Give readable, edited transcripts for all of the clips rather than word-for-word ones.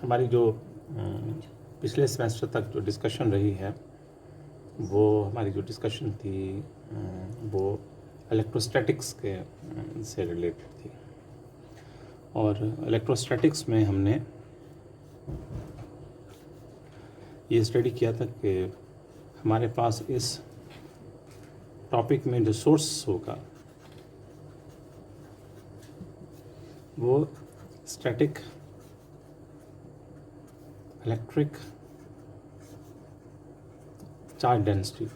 हमारी जो पिछले सेमेस्टर तक जो डिस्कशन रही है वो हमारी जो डिस्कशन थी वो इलेक्ट्रोस्टैटिक्स के से रिलेटेड थी। और इलेक्ट्रोस्टैटिक्स में हमने ये स्टडी किया था कि हमारे पास इस टॉपिक में जो सोर्स होगा वो स्टैटिक इलेक्ट्रिक चार्ज डेंसिटी,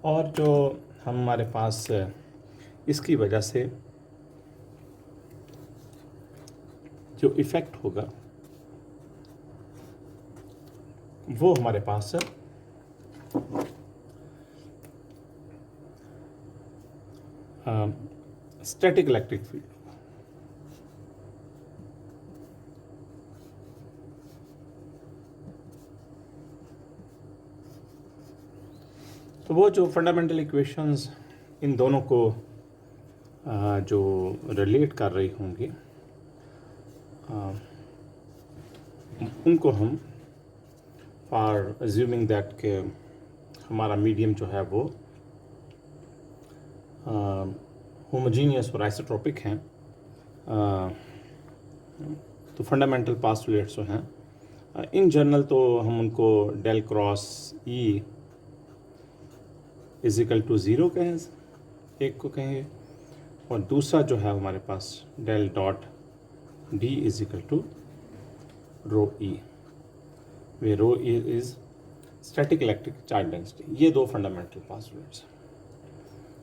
और जो हमारे पास इसकी वजह से जो इफ़ेक्ट होगा वो हमारे पास स्टैटिक इलेक्ट्रिक फील्ड। तो वो जो फंडामेंटल इक्वेशंस इन दोनों को जो रिलेट कर रही होंगी उनको हम फॉर अज्यूमिंग दैट के हमारा मीडियम जो है वो होमोजीनियस और आइसोट्रोपिक हैं, तो फंडामेंटल पास्टुलेट्स जो हैं इन जनरल तो हम उनको del cross E is equal to zero कहें, एक को कहेंगे, और दूसरा जो है हमारे पास del dot D is equal to rho E, where rho E is static electric charge density. ये दो फंडामेंटल पास्टुलेट्स हैं।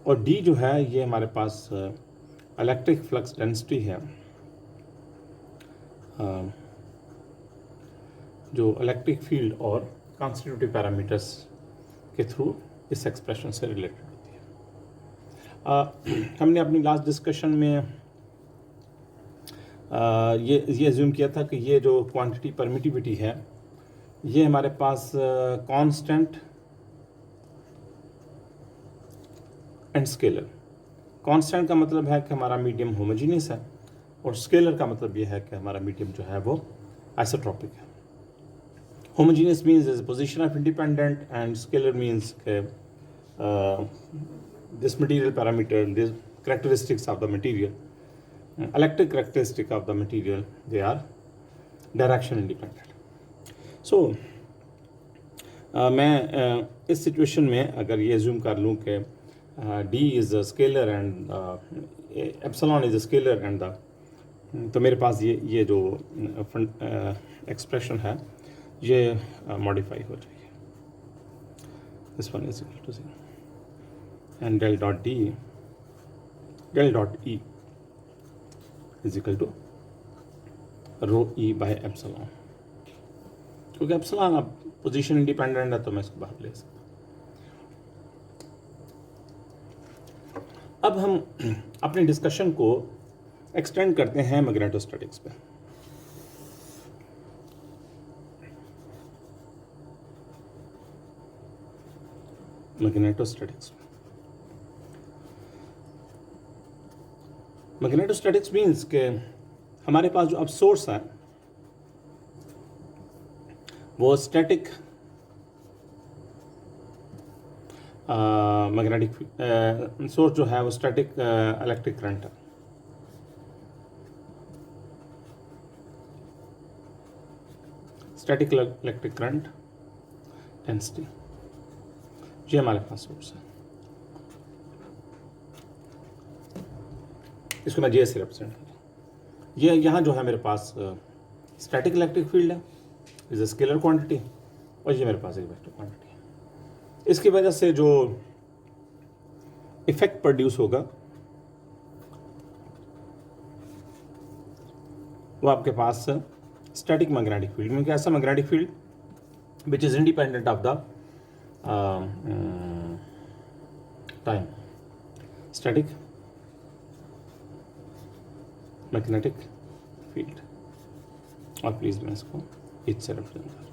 और डी जो है ये हमारे पास इलेक्ट्रिक फ्लक्स डेंसिटी है जो इलेक्ट्रिक फील्ड और कॉन्स्टिट्यूटिव पैरामीटर्स के थ्रू इस एक्सप्रेशन से रिलेटेड होती है। हमने अपनी लास्ट डिस्कशन में ये अज्यूम किया था कि ये जो क्वांटिटी परमिटिविटी है ये हमारे पास कांस्टेंट एंड स्केलर। कांस्टेंट का मतलब है कि हमारा मीडियम होमोजीनियस है और स्केलर का मतलब ये है कि हमारा मीडियम जो है वो आइसोट्रोपिक है। Homogeneous means is position of independent and scalar means this material parameter, this characteristics of the material, electric characteristic of the material, they are direction independent. So मैं इस सिचुएशन में अगर ये एज्यूम कर लूँ कि D is a scalar and epsilon is a scalar and तो मेरे पास ये जो एक्सप्रेशन है ये मॉडिफाई हो जाएगी। This one is equal to 0 and del dot E is equal to rho E by epsilon, क्योंकि एप्सिलॉन अब पोजीशन इंडिपेंडेंट है तो मैं इसको बाहर ले सकता हूँ। अब हम अपने डिस्कशन को एक्सटेंड करते हैं मैग्नेटोस्टैटिक्स पे। मैग्नेटोस्टैटिक्स मीन्स के हमारे पास जो अब सोर्स है वो स्टैटिक मैग्नेटिक सोर्स जो है वो स्टैटिक इलेक्ट्रिक करंट है। स्टैटिक इलेक्ट्रिक करंट डेंसिटी ये हमारे पास सोर्स है। इसको मैं जे से रिप्रेजेंट करूँ। ये यहाँ जो है मेरे पास स्टैटिक इलेक्ट्रिक फील्ड है, इज अ स्केलर क्वांटिटी, और ये मेरे पास एक वेक्टर क्वांटिटी है। इसकी वजह से जो इफेक्ट प्रोड्यूस होगा वो आपके पास स्टैटिक मैग्नेटिक फील्ड में, ऐसा magnetic field which is independent of the time, static magnetic field. और प्लीज़ मैं इसको इच से रिप्रेजेंट करूँ।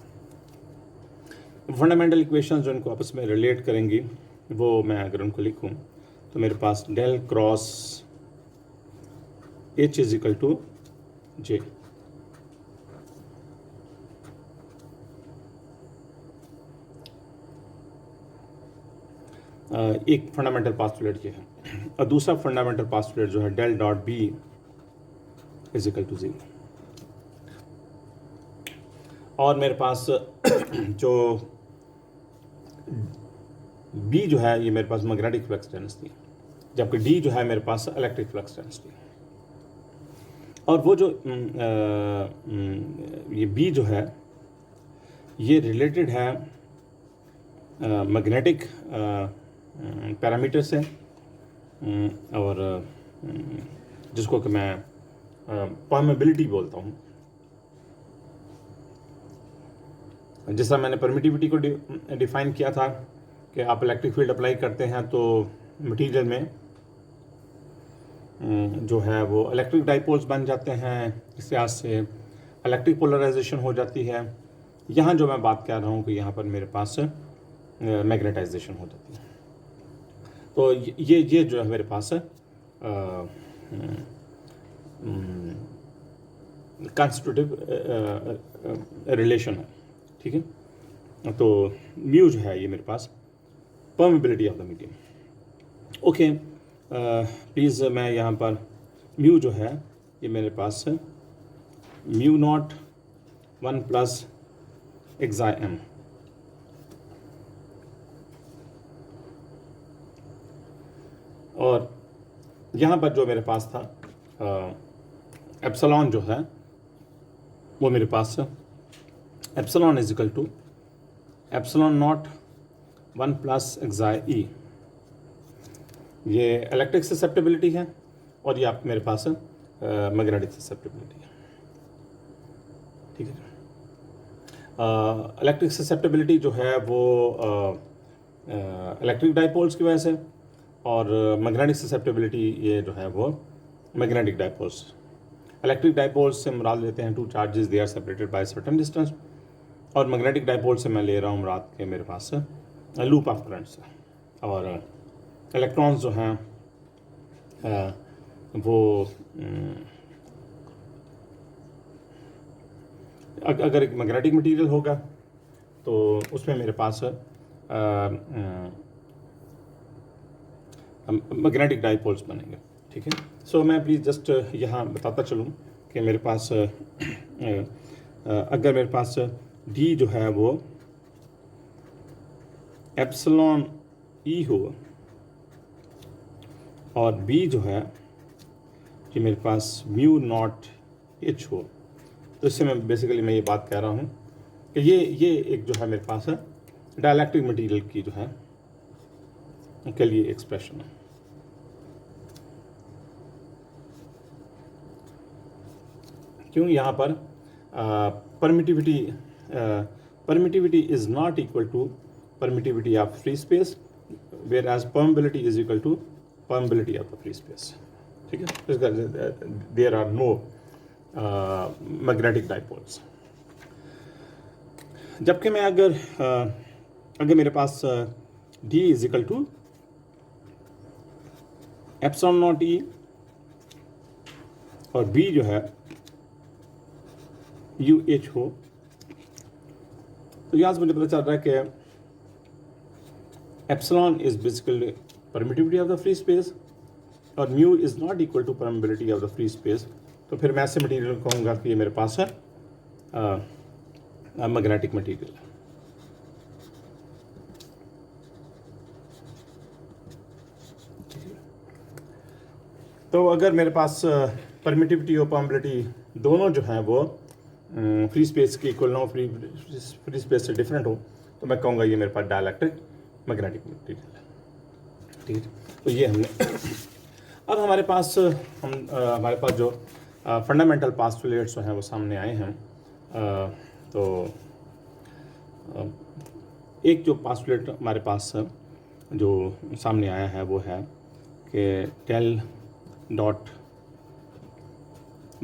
फंडामेंटल इक्वेशंस जो इनको आपस में रिलेट करेंगी वो मैं अगर उनको लिखूं तो मेरे पास del cross H is equal to J। एक फंडामेंटल पास्टुलेट ये है, और दूसरा फंडामेंटल पास्टुलेट जो है del dot B is equal to 0। और मेरे पास जो बी जो है ये मेरे पास मैग्नेटिक फ्लक्स डेंसिटी, जबकि डी जो है मेरे पास इलेक्ट्रिक फ्लक्स डेंसिटी। और वो जो ये बी जो है ये रिलेटेड है मैग्नेटिक पैरामीटर से, और जिसको कि मैं परमेबिलिटी बोलता हूँ। जैसा मैंने परमिटिविटी को डिफाइन किया था कि आप इलेक्ट्रिक फील्ड अप्लाई करते हैं तो मटेरियल में जो है वो इलेक्ट्रिक डाइपोल्स बन जाते हैं, इस लिहाज से इलेक्ट्रिक पोलराइजेशन हो जाती है। यहाँ जो मैं बात कर रहा हूँ कि यहाँ पर मेरे पास मैग्नेटाइजेशन हो जाती है। तो ये जो है मेरे पास कॉन्स्टिट्यूटिव रिलेशन है, ठीक है। तो म्यू जो है ये मेरे पास permeability of the medium. Okay, please मैं यहाँ पर म्यू जो है ये मेरे पास mu naught 1 plus chi M. और यहाँ पर जो मेरे पास था एप्सिलॉन जो है वो मेरे पास epsilon is equal to epsilon naught 1 plus chi E. ये इलेक्ट्रिक ससेप्टिबिलिटी है और ये आप मेरे पास मैग्नेटिक ससेप्टिबिलिटी है, ठीक है। इलेक्ट्रिक ससेप्टिबिलिटी जो है वो इलेक्ट्रिक डाइपोल्स की वजह से, और मैग्नेटिक ससेप्टिबिलिटी ये जो है वो मैग्नेटिक डाइपोल्स। इलेक्ट्रिक डाइपोल्स से मुराद लेते हैं two charges they are separated by certain distance, और मैग्नेटिक डाइपोल्स से मैं ले रहा हूँ मुराद के मेरे पास लूप ऑफ करंट से। और इलेक्ट्रॉन्स जो हैं वो अगर एक मैग्नेटिक मटेरियल होगा तो उसमें मेरे पास मैग्नेटिक डाइपोल्स बनेंगे, ठीक है। सो मैं प्लीज़ जस्ट यहाँ बताता चलूँ कि मेरे पास अगर मेरे पास डी जो है वो एप्सिलॉन ई हो और बी जो है कि मेरे पास म्यू नॉट एच हो, तो इससे मैं बेसिकली मैं ये बात कह रहा हूँ कि ये एक जो है मेरे पास है डाइलेक्ट्रिक मटेरियल की जो है के लिए एक्सप्रेशन है। क्यों यहाँ पर permittivity is not equal to permittivity of free space, whereas permeability is equal to permeability of the free space, ठीक है। There are no magnetic dipoles. जबकि मैं अगर मेरे पास D is equal to epsilon naught E और B जो है यू एच हो, तो यहाँ से मुझे पता चल रहा है कि epsilon is basically permittivity of the free space और mu is not equal to permeability of the free space. तो फिर मैं ऐसे मटेरियल कहूँगा कि ये मेरे पास है मैग्नेटिक मटेरियल। तो अगर मेरे पास परमिटिविटी और परमिबिलिटी दोनों जो हैं वो फ्री स्पेस के इक्वल ना हो, फ्री स्पेस से डिफरेंट हो, तो मैं कहूँगा ये मेरे पास डाइलेक्ट्रिक मैग्नेटिक मटेरियल है, ठीक है। तो ये हमने अब हमारे पास जो फंडामेंटल पास्टुलेट्स जो हैं वो सामने आए हैं। तो एक जो पास्टुलेट हमारे पास जो सामने आया है वो है कि del dot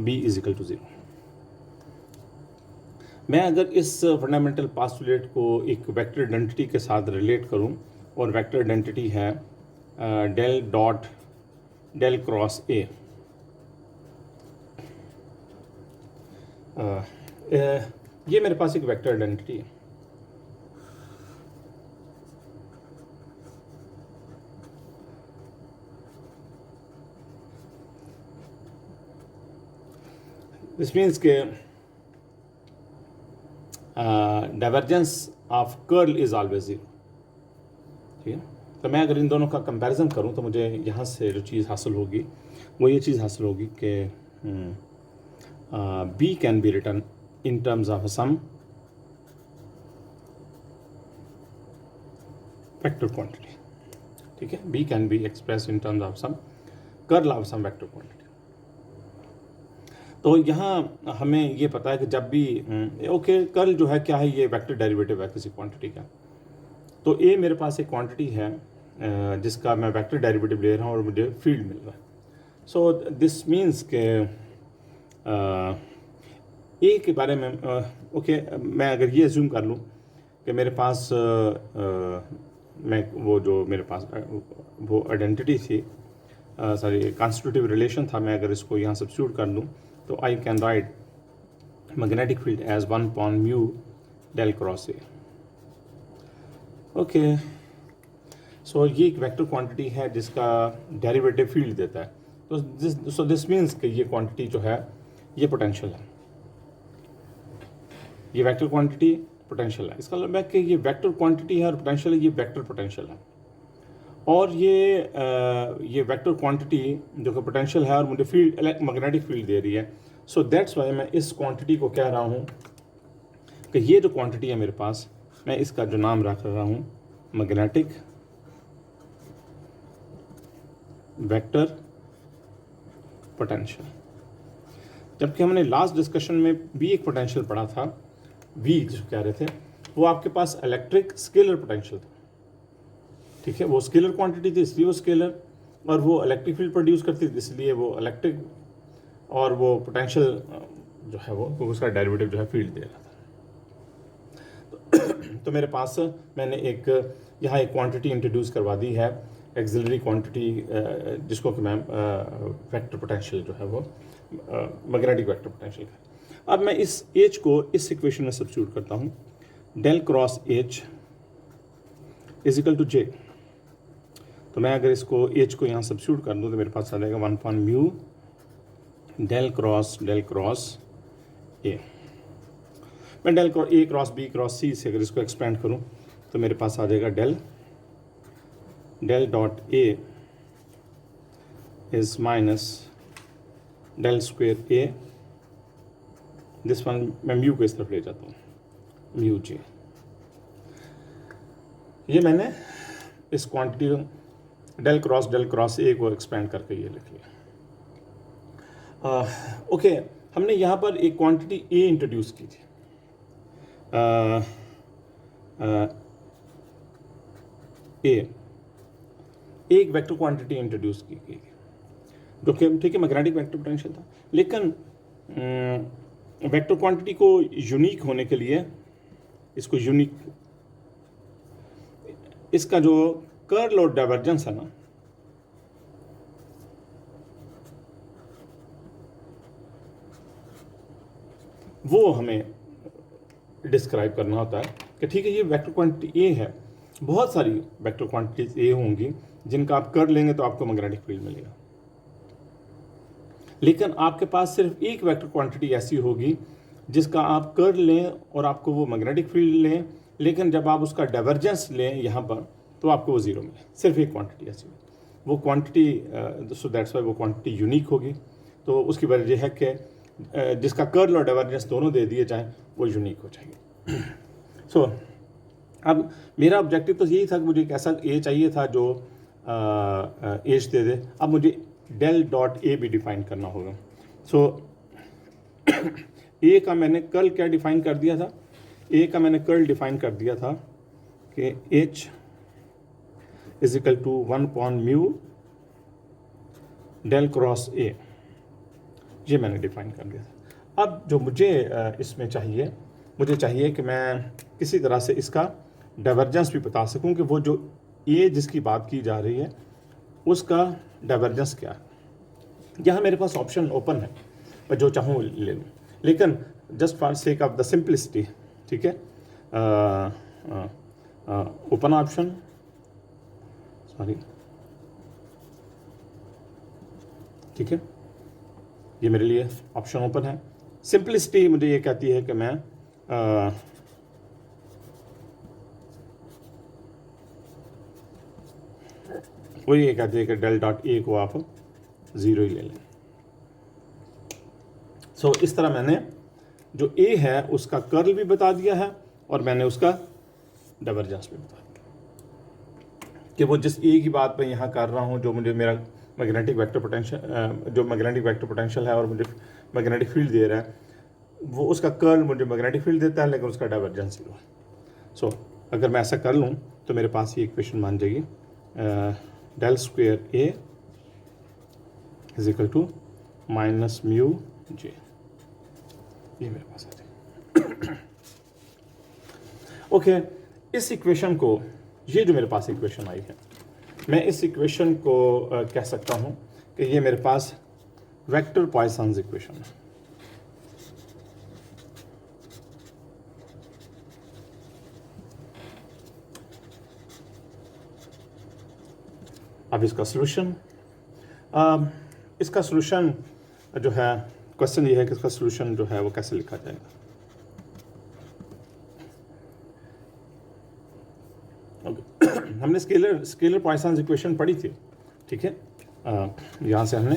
B is equal to 0। मैं अगर इस फंडामेंटल पास्टुलेट को एक वेक्टर आइडेंटिटी के साथ रिलेट करूं और वेक्टर आइडेंटिटी है del dot del cross A. ये मेरे पास एक वेक्टर आइडेंटिटी है। दिस मीन्स के divergence of curl is always zero. ठीक है, तो मैं अगर इन दोनों का कंपैरिजन करूं तो मुझे यहाँ से जो चीज़ हासिल होगी वो ये चीज़ हासिल होगी कि B can be written in terms of some vector quantity. ठीक है, B can be express in terms of some curl of some vector quantity. तो यहाँ हमें ये पता है कि जब भी ओके कर्ल जो है क्या है, ये वेक्टर डेरिवेटिव है किसी क्वांटिटी का। तो ए मेरे पास एक क्वांटिटी है जिसका मैं वेक्टर डेरिवेटिव ले रहा हूँ और मुझे फील्ड मिल रहा है। सो दिस मीन्स के ए के बारे में ओके मैं अगर ये अज्यूम कर लूँ कि मेरे पास मैं वो जो मेरे पास वो आइडेंटिटी थी, सॉरी कॉन्स्टिट्यूटिव रिलेशन था, मैं अगर इसको यहाँ सब्स्टिट्यूट कर दूँ तो I can write magnetic field as 1/μ del cross A. Okay, so ये एक वेक्टर क्वांटिटी है जिसका डेरिवेटिव फील्ड देता है। तो दिस मीन्स कि ये क्वांटिटी जो है ये पोटेंशियल है, ये वेक्टर क्वांटिटी पोटेंशियल है। इसका मतलब है कि ये वेक्टर क्वांटिटी है और पोटेंशियल है, ये वेक्टर पोटेंशियल है। और ये वेक्टर क्वांटिटी जो कि पोटेंशियल है और मुझे फील्ड मैग्नेटिक फील्ड दे रही है। सो दैट्स वाई मैं इस क्वांटिटी को कह रहा हूँ कि ये जो क्वांटिटी है मेरे पास, मैं इसका जो नाम रख रहा हूँ मैग्नेटिक वेक्टर पोटेंशियल। जबकि हमने लास्ट डिस्कशन में भी एक पोटेंशियल पढ़ा था, वी जो कह रहे थे, वो आपके पास इलेक्ट्रिक स्केलर पोटेंशियल था। ठीक है, वो स्केलर क्वांटिटी थी इसलिए वो स्केलर, और वो इलेक्ट्रिक फील्ड प्रोड्यूस करती थी इसलिए वो इलेक्ट्रिक, और वो पोटेंशियल जो है वो उसका डेरिवेटिव जो है फील्ड दे रहा था। तो मेरे पास मैंने एक यहाँ एक क्वांटिटी इंट्रोड्यूस करवा दी है, एक्सिलरी क्वांटिटी, जिसको कि मैं वेक्टर पोटेंशियल जो है वो मैग्नेटिक वेक्टर पोटेंशियल है। अब मैं इस एच को इस इक्वेशन में सब्स्टिट्यूट करता हूँ, del cross H is equal to J. तो मैं अगर इसको एच को यहाँ सब्स्टिट्यूट कर दूँ तो मेरे पास आ जाएगा 1/μ डेल क्रॉस ए। मैं del A cross B cross C से अगर इसको एक्सपेंड करूँ तो मेरे पास आ जाएगा del dot A is minus del square A, this one मैं म्यू को इस तरफ ले जाता हूँ, म्यू जे। ये मैंने इस क्वांटिटी डेल क्रॉस ए को एक्सपेंड करके ये लिख लिया। ओके, हमने यहाँ पर एक क्वांटिटी ए इंट्रोड्यूस की थी, ए एक वेक्टर क्वांटिटी इंट्रोड्यूस की गई जो कि ठीक है मैग्नेटिक वेक्टर पोटेंशियल था। लेकिन वेक्टर क्वांटिटी को यूनिक होने के लिए इसको यूनिक, इसका जो कर्ल और डाइवर्जेंस है ना, वो हमें डिस्क्राइब करना होता है कि ठीक है ये वेक्टर क्वांटिटी ए है, बहुत सारी वेक्टर क्वांटिटीज ए होंगी जिनका आप कर लेंगे तो आपको मैग्नेटिक फील्ड मिलेगा। लेकिन आपके पास सिर्फ एक वेक्टर क्वांटिटी ऐसी होगी जिसका आप कर लें और आपको वो मैग्नेटिक फील्ड लें, लेकिन जब आप उसका डाइवर्जेंस लें यहाँ पर तो आपको वो जीरो मिले। सिर्फ एक क्वांटिटी ऐसी होगी, वो क्वांटिटी, सो दैट्स वाई वो क्वांटिटी यूनिक होगी। तो उसकी वजह है कि जिसका कर्ल और डाइवर्जेंस दोनों दे दिए जाएं वो यूनिक हो जाएगी। सो अब मेरा ऑब्जेक्टिव तो यही था कि मुझे एक ऐसा ए चाहिए था जो एच दे दे। अब मुझे डेल डॉट ए भी डिफाइन करना होगा। सो ए का मैंने कर्ल क्या डिफाइन कर दिया था, ए का मैंने कर्ल डिफाइन कर दिया था कि H is equal to 1/μ del cross A, ये मैंने डिफाइन कर दिया था। अब जो मुझे इसमें चाहिए, मुझे चाहिए कि मैं किसी तरह से इसका डाइवर्जेंस भी बता सकूं कि वो जो ये जिसकी बात की जा रही है उसका डाइवर्जेंस क्या है। यहाँ मेरे पास ऑप्शन ओपन है, पर जो चाहूँ ले लूँ, लेकिन just for sake of the simplicity, ठीक है, ओपन ऑप्शन, सॉरी, ठीक है, ये मेरे लिए ऑप्शन ओपन है। सिंपलिसिटी मुझे ये कहती है कि मैं वो ये कहती है कि डेल डॉट ए को आप 0 ही ले लें। सो इस तरह मैंने जो ए है उसका कर्ल भी बता दिया है और मैंने उसका डाइवर्जेंस भी बता दिया कि वो जिस ए की बात मैं यहाँ कर रहा हूँ, जो मुझे मेरा मैग्नेटिक वेक्टर पोटेंशियल, जो मैग्नेटिक वेक्टर पोटेंशियल है और मुझे मैग्नेटिक फील्ड दे रहा है, वो उसका कर्ल मुझे मैग्नेटिक फील्ड देता है, लेकिन उसका डाइवर्जेंस 0 है। सो अगर मैं ऐसा कर लूँ तो मेरे पास ये इक्वेशन मान जाएगी, del square A is equal to minus mu J, ये मेरे पास आ जाए। ओके, इस इक्वेशन को, ये जो मेरे पास इक्वेशन आई है, मैं इस इक्वेशन को कह सकता हूँ कि ये मेरे पास वेक्टर पॉइसन्स इक्वेशन है। अब इसका सॉल्यूशन, इसका सॉल्यूशन जो है, क्वेश्चन ये है कि इसका सॉल्यूशन जो है वो कैसे लिखा जाएगा। हमने स्केलर पॉइसन्स इक्वेशन पढ़ी थी, ठीक है, यहाँ से हमने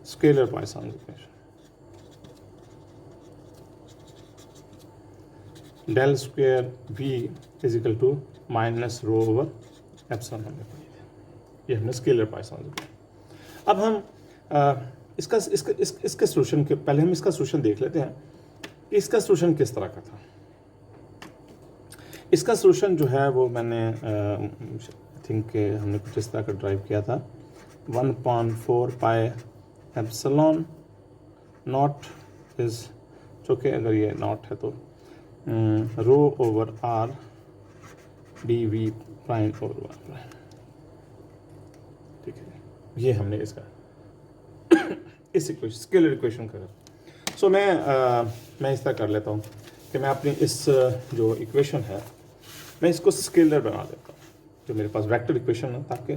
scalar Poisson's equation, del square V is equal to minus rho over epsilon हमने पढ़ी थी, ये हमने स्केलर पॉइसन्स। अब हम इसके सॉल्यूशन के पहले हम इसका सॉल्यूशन देख लेते हैं कि इसका सॉल्यूशन किस तरह का था। इसका सॉल्यूशन जो है वो मैंने थिंक हमने कुछ इस तरह का ड्राइव किया था, 1/4 पाई एप्सिलॉन नॉट इज, चूँकि अगर ये नॉट है तो rho over R D V prime over 1 prime, ठीक है, ये हमने इसका इस इक्वेशन, स्केलर इक्वेशन का। सो मैं इस तरह कर लेता हूँ कि मैं अपनी इस जो इक्वेशन है मैं इसको स्केलर बना देता हूँ, जो मेरे पास वेक्टर इक्वेशन है, ताकि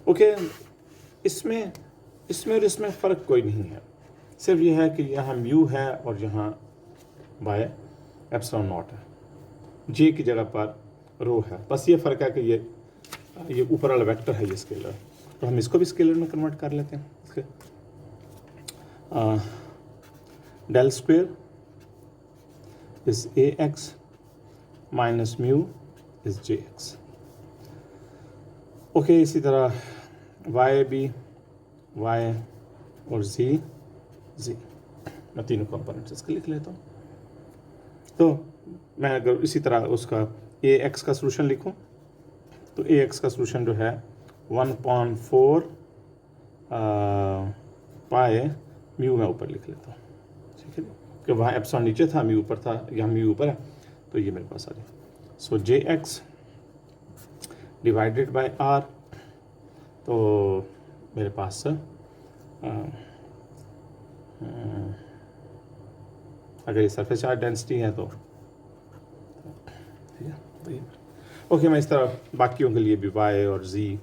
ओके इसमें और इसमें फ़र्क कोई नहीं है, सिर्फ ये है कि यहाँ म्यू है और यहाँ बाय एप्सिलॉन नॉट है, जे की जगह पर रो है, बस ये फ़र्क है कि ये ऊपर वाला वेक्टर है, ये स्केलर, तो हम इसको भी स्केलर में कन्वर्ट कर लेते हैं। इसके del square is A X minus mu is J X. Okay, इसी तरह वाई बी, वाई और जी, मैं तीनों कंपोनेंट्स इसके लिख लेता हूँ। तो मैं अगर इसी तरह उसका ए एक्स का सॉल्यूशन लिखूँ तो ए एक्स का सॉल्यूशन जो है 1/4 पाई म्यू मैं ऊपर लिख लेता हूँ, ठीक है, कि वहाँ एप्सिलॉन नीचे था, म्यू ऊपर था, यहाँ म्यू ऊपर है, तो ये मेरे पास आ जाए। सो जे एक्स डिवाइडेड बाय आर, तो मेरे पास अगर ये सरफेस चार्ज डेंसिटी है तो ठीक है, तो ये ओके, मैं इस तरह बाकियों के लिए भी वाई और जी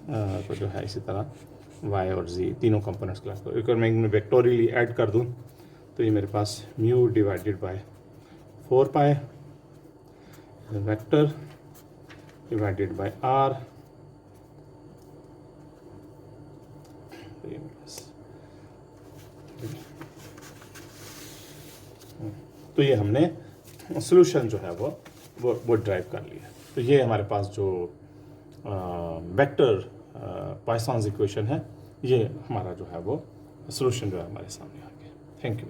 को जो है इसी तरह वाई और जी तीनों कंपोनेंट्स क्लास को एक और मैं इनमें वेक्टोरियली ऐड कर दूं तो ये मेरे पास mu divided by 4 pi vector divided by R, तो ये हमने सॉल्यूशन जो है वो ड्राइव कर लिया। तो ये हमारे पास जो वेक्टर पॉइसन्स इक्वेशन है, ये हमारा जो है वो सॉल्यूशन जो है हमारे सामने आ गया। Thank you.